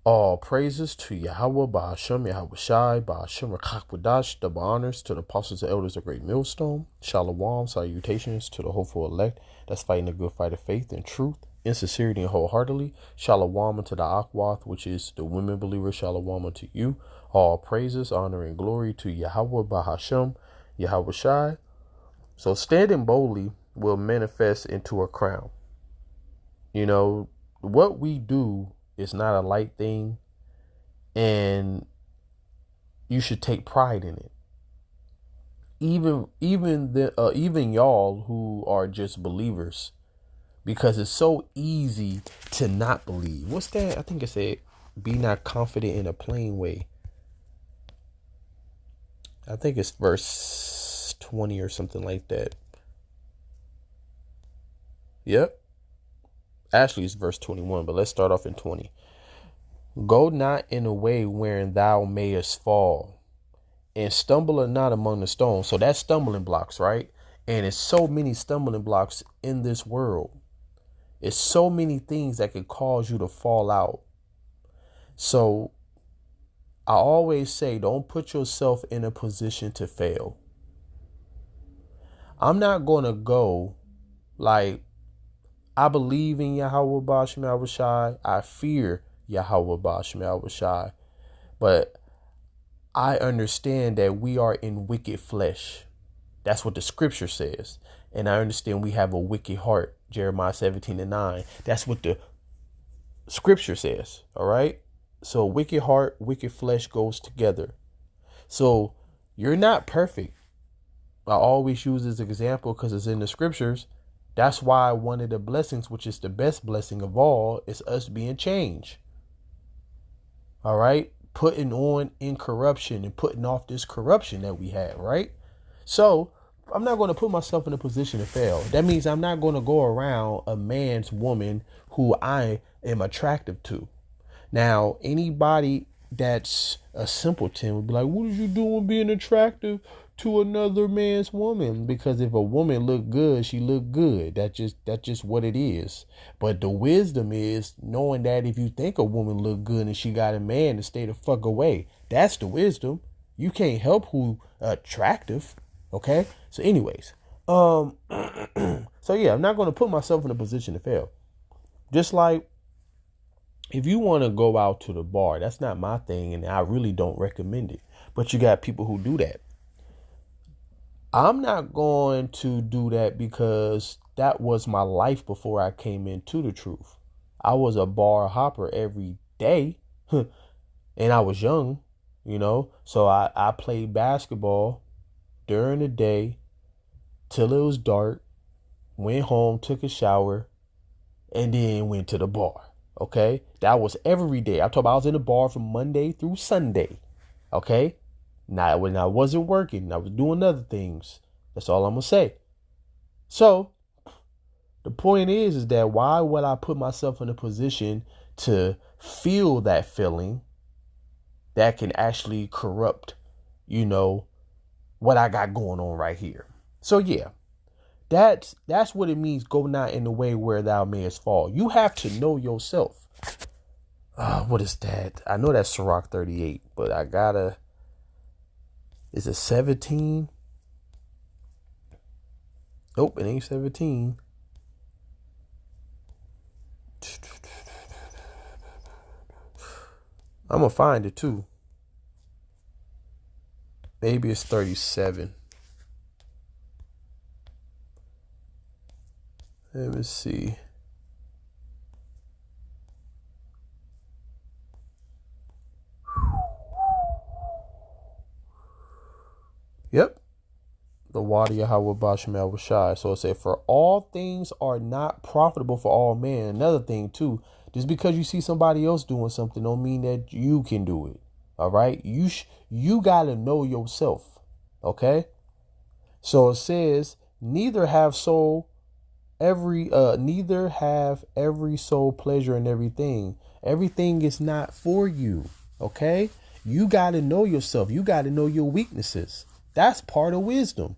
All praises to Yahweh, Ba'ashem, Yahweh Shai, Ba'ashem, Rakakwadash, double honors to the apostles and elders of Great Millstone. Shalom, salutations to the hopeful elect that's fighting a good fight of faith and truth, in sincerity and wholeheartedly. Shalom unto the Akwath, which is the women believers. Shalom unto you. All praises, honor, and glory to Yahweh, Ba'ashem, Yahweh Shai. So standing boldly will manifest into a crown. You know, what we do is not a light thing, and you should take pride in it. Even y'all who are just believers, because it's so easy to not believe. What's that? I think it said, "Be not confident in a plain way." I think it's verse 20 or something like that. Yep. Actually, it's verse 21, but let's start off in 20. Go not in a way wherein thou mayest fall, and stumble not among the stones. So that's stumbling blocks, right? And it's so many stumbling blocks in this world. It's so many things that could cause you to fall out. So I always say, don't put yourself in a position to fail. I'm not going to go like, I believe in Yahweh Ba'ashem Yahweh Shai. I fear Yahweh Ba'ashem Yahweh Shai. But I understand that we are in wicked flesh. That's what the scripture says. And I understand we have a wicked heart. Jeremiah 17:9. That's what the scripture says. All right. So wicked heart, wicked flesh goes together. So you're not perfect. I always use this example because it's in the scriptures. That's why one of the blessings, which is the best blessing of all, is us being changed. All right. Putting on incorruption and putting off this corruption that we have. Right. So I'm not going to put myself in a position to fail. That means I'm not going to go around a man's woman who I am attractive to. Now, anybody that's a simpleton would be like, what is you doing being attractive to another man's woman? Because if a woman look good, she look good. That's just what it is. But the wisdom is knowing that if you think a woman look good and she got a man, to stay the fuck away. That's the wisdom. You can't help who attractive. Okay. So anyways, so yeah, I'm not going to put myself in a position to fail. Just like, if you want to go out to the bar, that's not my thing, and I really don't recommend it. But you got people who do that. I'm not going to do that because that was my life before I came into the truth. I was a bar hopper every day, and I was young, So I played basketball during the day till it was dark, went home, took a shower, and then went to the bar. Okay, that was every day. I told you I was in the bar from Monday through Sunday. Okay, now when I wasn't working, I was doing other things. That's all I'm gonna say. So the point is that why would I put myself in a position to feel that feeling that can actually corrupt, what I got going on right here? So yeah. That's what it means. Go not in the way where thou mayest fall. You have to know yourself. What is that? I know that's Sirach 38, but is it 17? Nope, it ain't 17. I'm going to find it too. Maybe it's 37. Let me see. Yep. The water Yahweh Ba'ashem Yahweh Shai. So it said, for all things are not profitable for all men. Another thing too, just because you see somebody else doing something don't mean that you can do it. All right. You got to know yourself. Okay. So it says, neither have every soul pleasure in everything. Everything is not for you. Okay. You got to know yourself. You got to know your weaknesses. That's part of wisdom.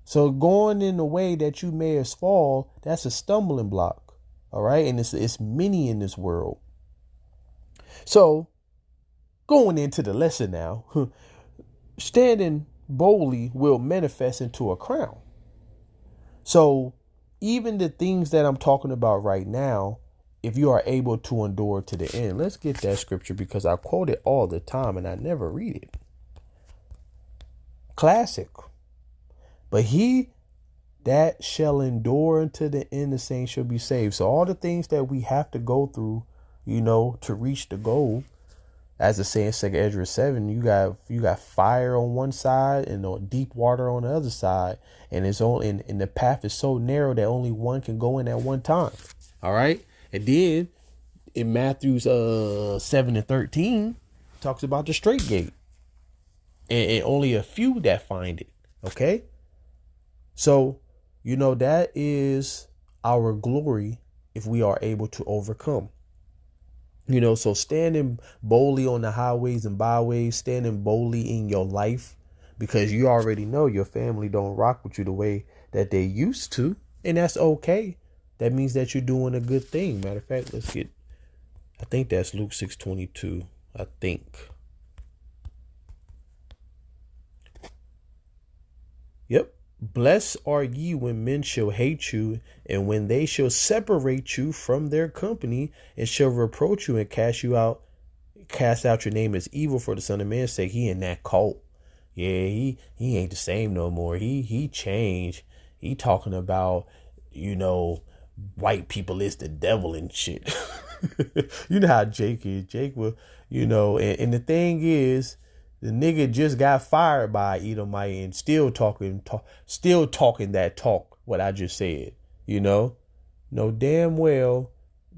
So going in the way that you may as fall, that's a stumbling block. All right. And it's many in this world. So going into the lesson now, standing boldly will manifest into a crown. So even the things that I'm talking about right now, if you are able to endure to the end, let's get that scripture because I quote it all the time and I never read it. Classic. But he that shall endure unto the end, the saints shall be saved. So all the things that we have to go through, to reach the goal, as it says in 2 Ezra 7, you got fire on one side and deep water on the other side, and the path is so narrow that only one can go in at one time. All right, and then in Matthew's 7:13 talks about the straight gate, and only a few that find it. Okay, so that is our glory if we are able to overcome. So standing boldly on the highways and byways, standing boldly in your life, because you already know your family don't rock with you the way that they used to. And that's okay. That means that you're doing a good thing. Matter of fact, I think that's Luke 6:22. I think. Yep. Blessed are ye when men shall hate you, and when they shall separate you from their company, and shall reproach you and cast out your name as evil for the Son of Man's sake. He in that cult. Yeah, he ain't the same no more. He changed. He talking about, white people is the devil and shit. You know how Jake is. Jake will, and the thing is, the nigga just got fired by Edomite and still talking that talk, what I just said, know damn well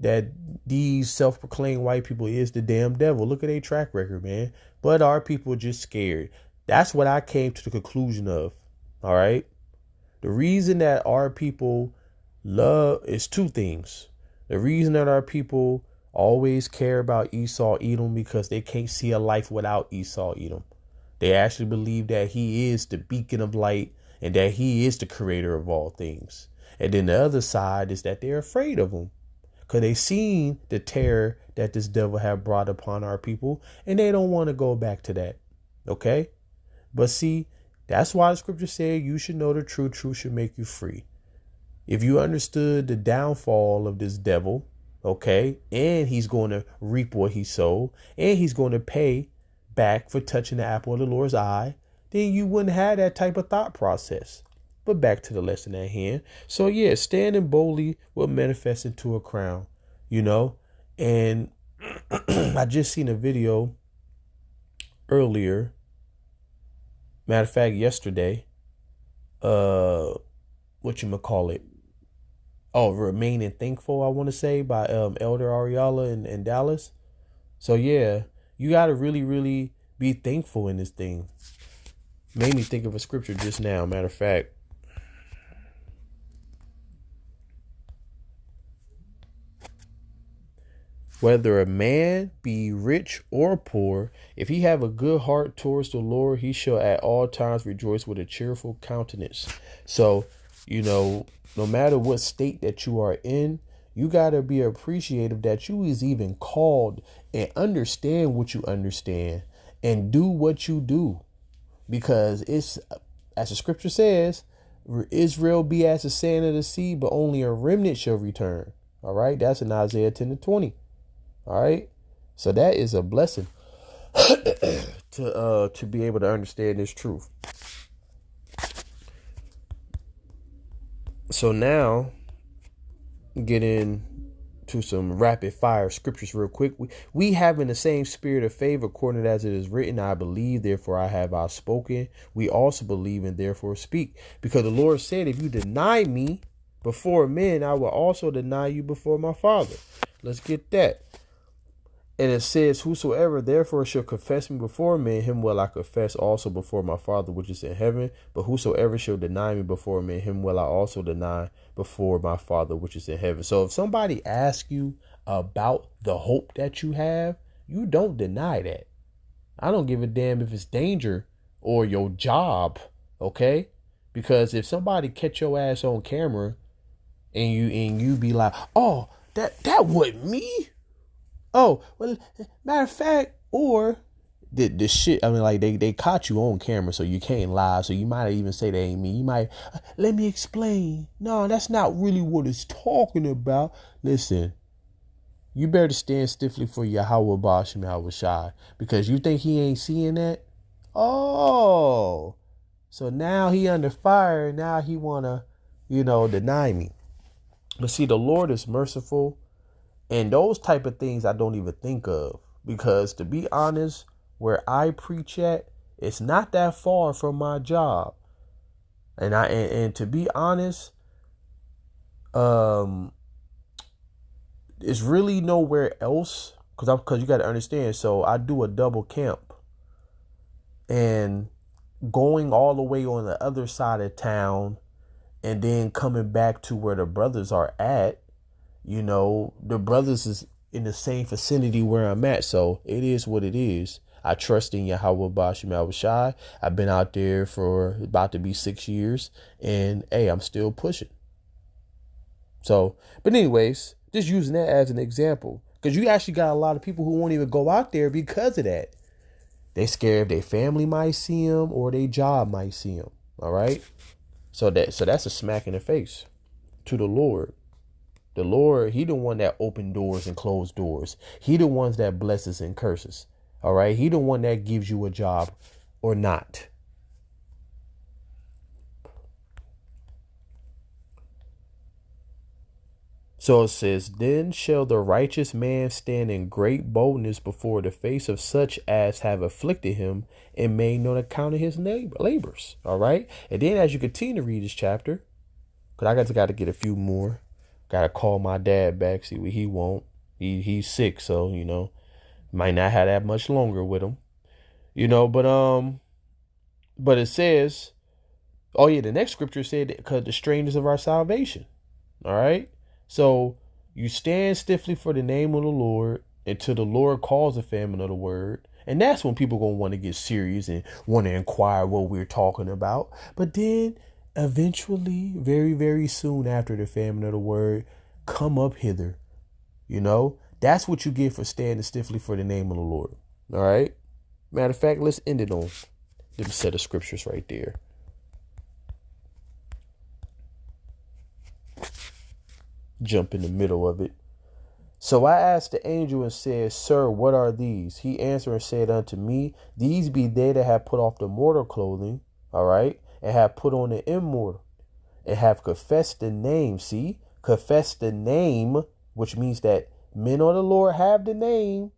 that these self-proclaimed white people is the damn devil. Look at their track record, man. But our people are just scared. That's what I came to the conclusion of. All right. The reason that our people love is two things. The reason that our people always care about Esau Edom because they can't see a life without Esau Edom. They actually believe that he is the beacon of light and that he is the creator of all things. And then the other side is that they're afraid of him because they seen the terror that this devil have brought upon our people and they don't want to go back to that. Okay. But see, that's why the scripture said you should know the truth. Truth should make you free. If you understood the downfall of this devil, okay, and he's going to reap what he sowed, and he's going to pay back for touching the apple of the Lord's eye, then you wouldn't have that type of thought process. But back to the lesson at hand. So yeah, standing boldly will manifest into a crown, and I just seen a video earlier. Matter of fact, yesterday, remaining thankful, I want to say, by Elder Ariala in Dallas. So yeah, you got to really, really be thankful in this thing. Made me think of a scripture just now. Matter of fact, whether a man be rich or poor, if he have a good heart towards the Lord, he shall at all times rejoice with a cheerful countenance. So, no matter what state that you are in, you got to be appreciative that you is even called and understand what you understand and do what you do. Because it's, as the scripture says, Israel be as the sand of the sea, but only a remnant shall return. All right. That's in Isaiah 10:20. All right. So that is a blessing to be able to understand this truth. So now get into some rapid fire scriptures real quick. We having the same spirit of faith according as it is written, I believe, therefore I have outspoken. We also believe and therefore speak. Because the Lord said, if you deny me before men, I will also deny you before my Father. Let's get that. And it says, whosoever therefore shall confess me before men, him will I confess also before my Father which is in heaven. But whosoever shall deny me before men, him will I also deny before my Father which is in heaven. So if somebody asks you about the hope that you have, you don't deny that. I don't give a damn if it's danger or your job, okay? Because if somebody catch your ass on camera and you be like, oh, that wasn't me. Oh, well, matter of fact, or the shit, I mean, like they caught you on camera, so you can't lie. So you might even say they ain't me. You might, let me explain. No, that's not really what it's talking about. Listen, you better stand stiffly for Yahweh Bashem Yahweh Shai, because you think he ain't seeing that. Oh, so now he under fire. Now he wanna, deny me. But see, the Lord is merciful, and those type of things I don't even think of, because to be honest, where I preach at, it's not that far from my job, and to be honest, um, it's really nowhere else, because you got to understand. So I do a double camp, and going all the way on the other side of town, and then coming back to where the brothers are at. The brothers is in the same vicinity where I'm at. So it is what it is. I trust in Yahweh Bashem Yahweh Shai. I've been out there for about to be 6 years, and hey, I'm still pushing. So, but anyways, just using that as an example, because you actually got a lot of people who won't even go out there because of that. They scared if their family might see them or their job might see them. All right. So that's a smack in the face to the Lord. The Lord, he the one that opened doors and closed doors. He the ones that blesses and curses. All right. He the one that gives you a job or not. So it says, then shall the righteous man stand in great boldness before the face of such as have afflicted him and made no account of his labors. All right. And then as you continue to read this chapter, because I got to get a few more. Got to call my dad back, see what he want. He's sick, so, might not have that much longer with him. But it says, oh yeah, the next scripture said, because the strangers of our salvation. All right. So you stand stiffly for the name of the Lord until the Lord calls a famine of the word. And that's when people going to want to get serious and want to inquire what we're talking about. But then eventually, very, very soon after the famine of the word, come up hither. That's what you get for standing stiffly for the name of the Lord. All right. Matter of fact, let's end it on them set of scriptures right there. Jump in the middle of it. So I asked the angel and said, Sir, what are these? He answered and said unto me, These be they that have put off the mortal clothing, all right, and have put on the immortal, and have confessed the name. See, confessed the name, which means that men of the Lord have the name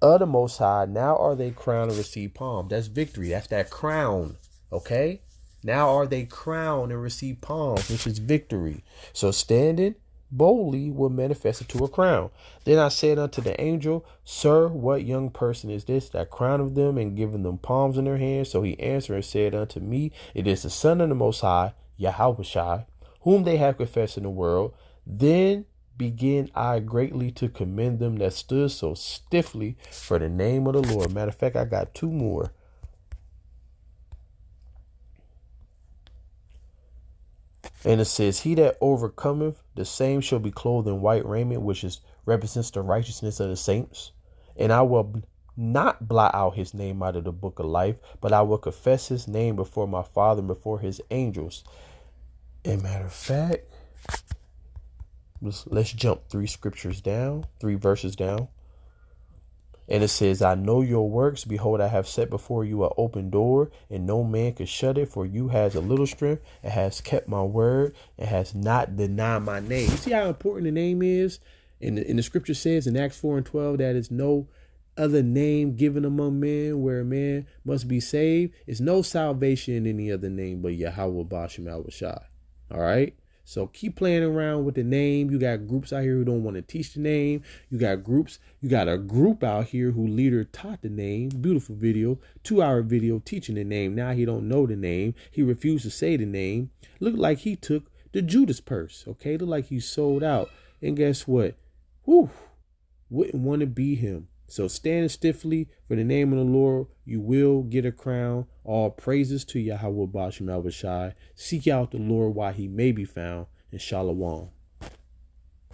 of the Most High. Now are they crowned and receive palm. That's victory. That's that crown. Okay. Now are they crowned and receive palms, which is victory. So standing boldly will manifest into a crown. Then I said unto the angel, Sir, what young person is this that crowned them and given them palms in their hands? So he answered and said unto me, It is the Son of the Most High, Yahweh Shai, whom they have confessed in the world. Then began I greatly to commend them that stood so stiffly for the name of the Lord. Matter of fact, I got two more. And it says, He that overcometh, the same shall be clothed in white raiment, which represents the righteousness of the saints. And I will not blot out his name out of the book of life, but I will confess his name before my Father and before his angels. And matter of fact, let's jump 3 verses down. And it says, I know your works. Behold, I have set before you an open door, and no man can shut it. For you has a little strength, and has kept my word, and has not denied my name. You see how important the name is? And the scripture says in Acts 4:12 that is no other name given among men where a man must be saved. It's no salvation in any other name but Yahweh Bashem Yahweh Shai. All right. So keep playing around with the name. You got groups out here who don't want to teach the name. You got a group out here who leader taught the name. Beautiful video, 2-hour video teaching the name. Now he don't know the name. He refused to say the name. Looked like he took the Judas purse. Okay, looked like he sold out. And guess what? Wouldn't want to be him. So stand stiffly for the name of the Lord. You will get a crown. All praises to Yahweh Bashem Yahweh Shai. Seek out the Lord while he may be found. And Shalom.